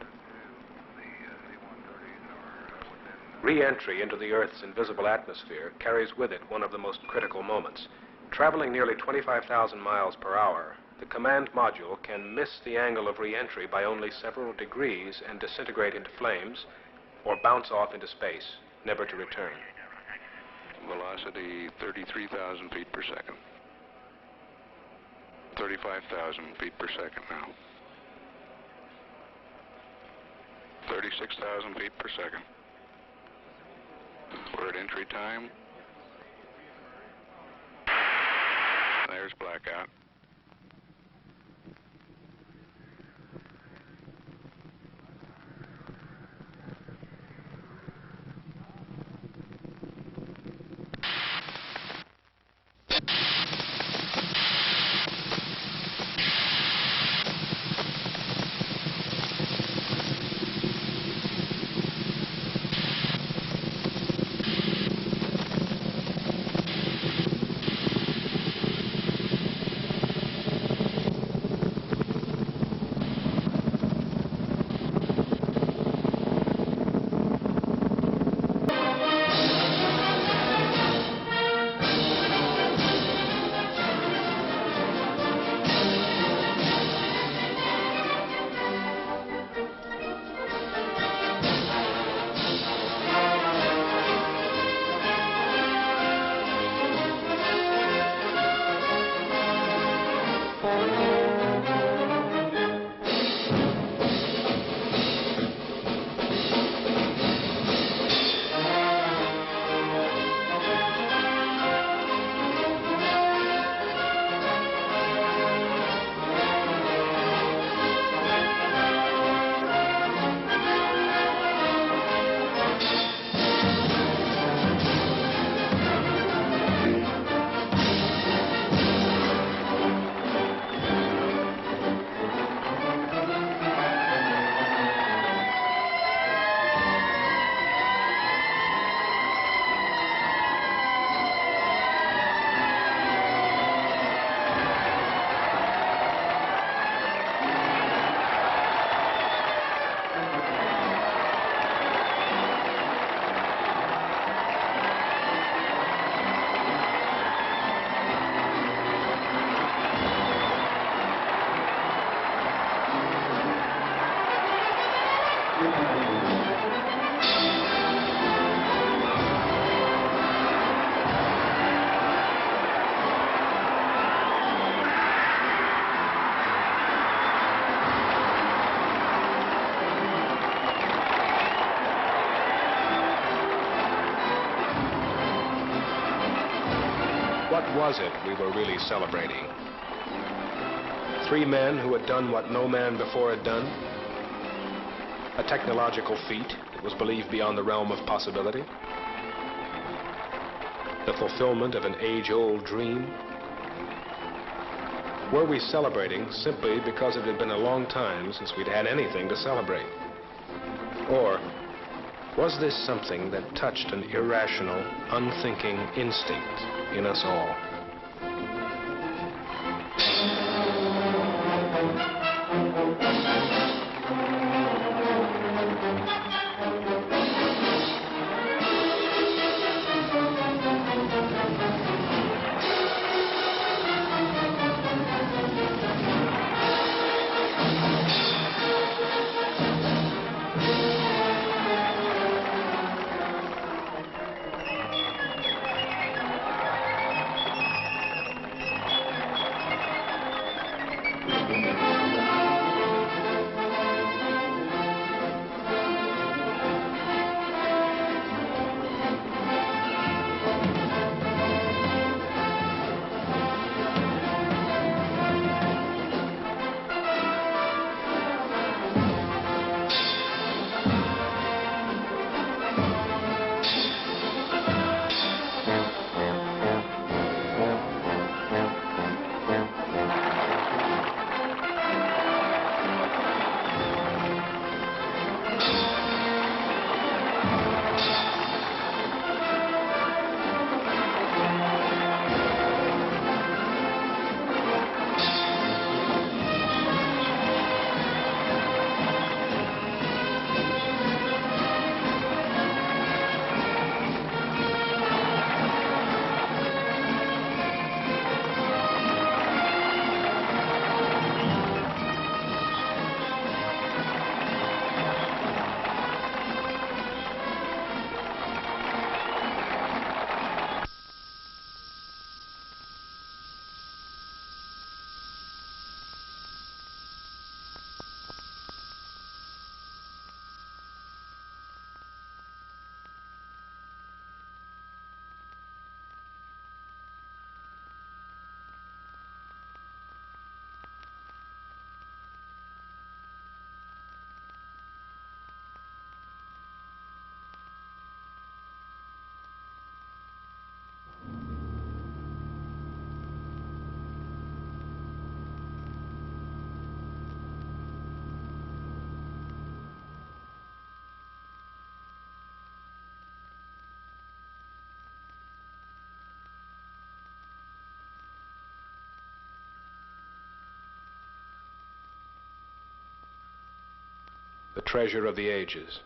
S1: Re-entry into the Earth's invisible atmosphere carries with it one of the most critical moments. Traveling nearly 25,000 miles per hour, the command module can miss the angle of re-entry by only several degrees and disintegrate into flames or bounce off into space, never to return.
S5: Velocity 33,000 feet per second. 35,000 feet per second now. 36,000 feet per second. We're at entry time. There's blackout.
S1: what was it we were really celebrating? 3 men who had done what no man before had done? A technological feat that was believed beyond the realm of possibility? The fulfillment of an age-old dream? Were we celebrating simply because it had been a long time since we'd had anything to celebrate? Or was this something that touched an irrational, unthinking instinct in us all? The treasure of the ages.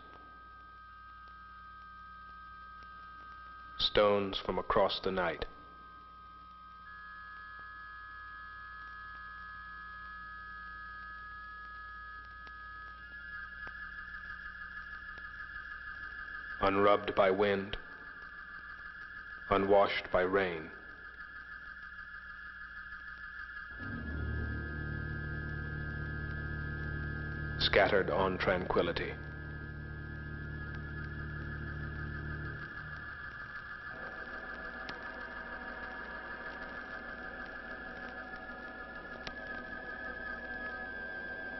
S1: Stones from across the night. Unrubbed by wind, unwashed by rain. Scattered on tranquility.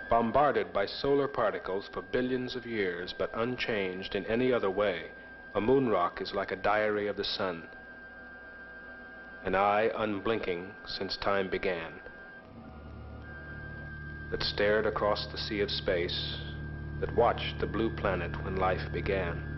S1: Bombarded by solar particles for billions of years, but unchanged in any other way, a moon rock is like a diary of the sun, an eye unblinking since time began, that stared across the sea of space, that watched the blue planet when life began.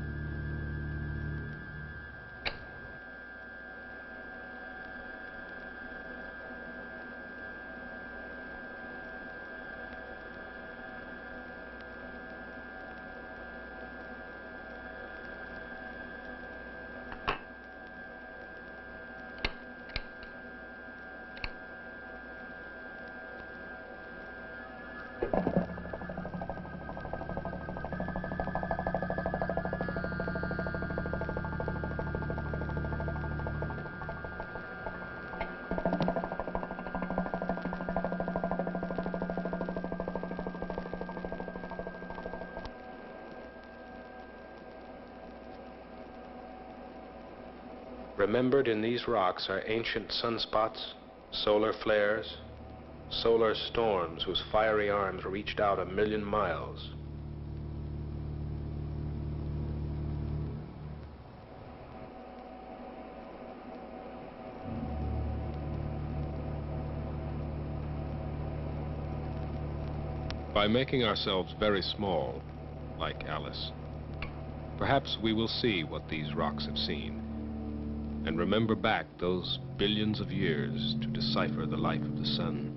S1: Remembered in these rocks are ancient sunspots, solar flares, solar storms whose fiery arms reached out 1,000,000 miles. By making ourselves very small, like Alice, perhaps we will see what these rocks have seen, and remember back those billions of years to decipher the life of the sun.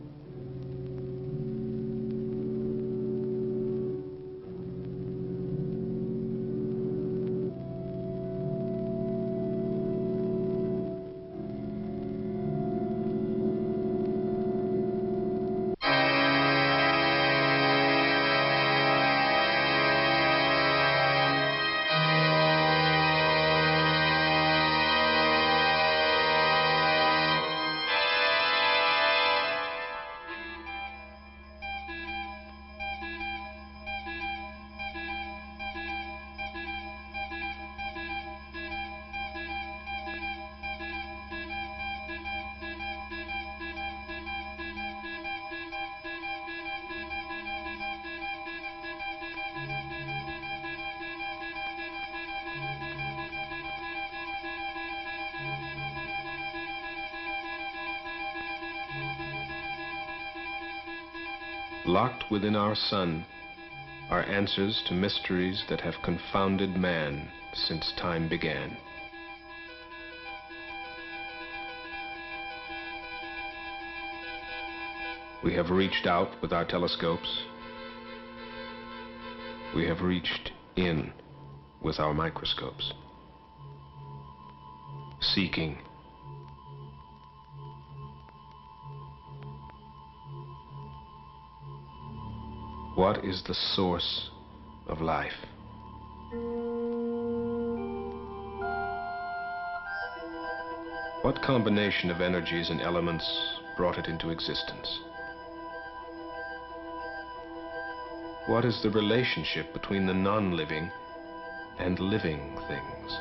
S1: Locked within our sun are answers to mysteries that have confounded man since time began. We have reached out with our telescopes. We have reached in with our microscopes, seeking. What is the source of life? What combination of energies and elements brought it into existence? What is the relationship between the non-living and living things?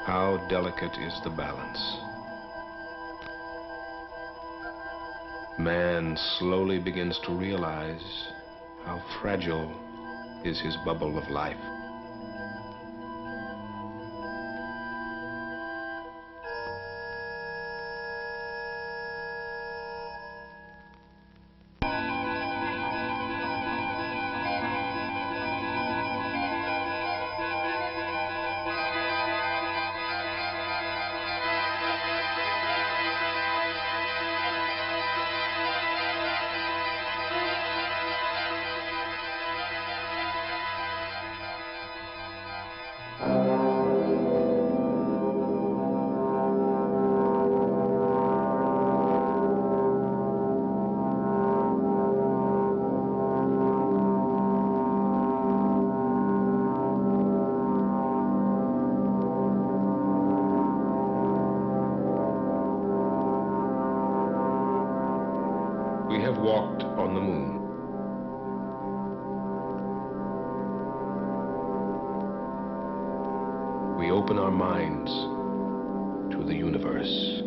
S1: How delicate is the balance? Man slowly begins to realize how fragile is his bubble of life. We have walked on the moon. We open our minds to the universe.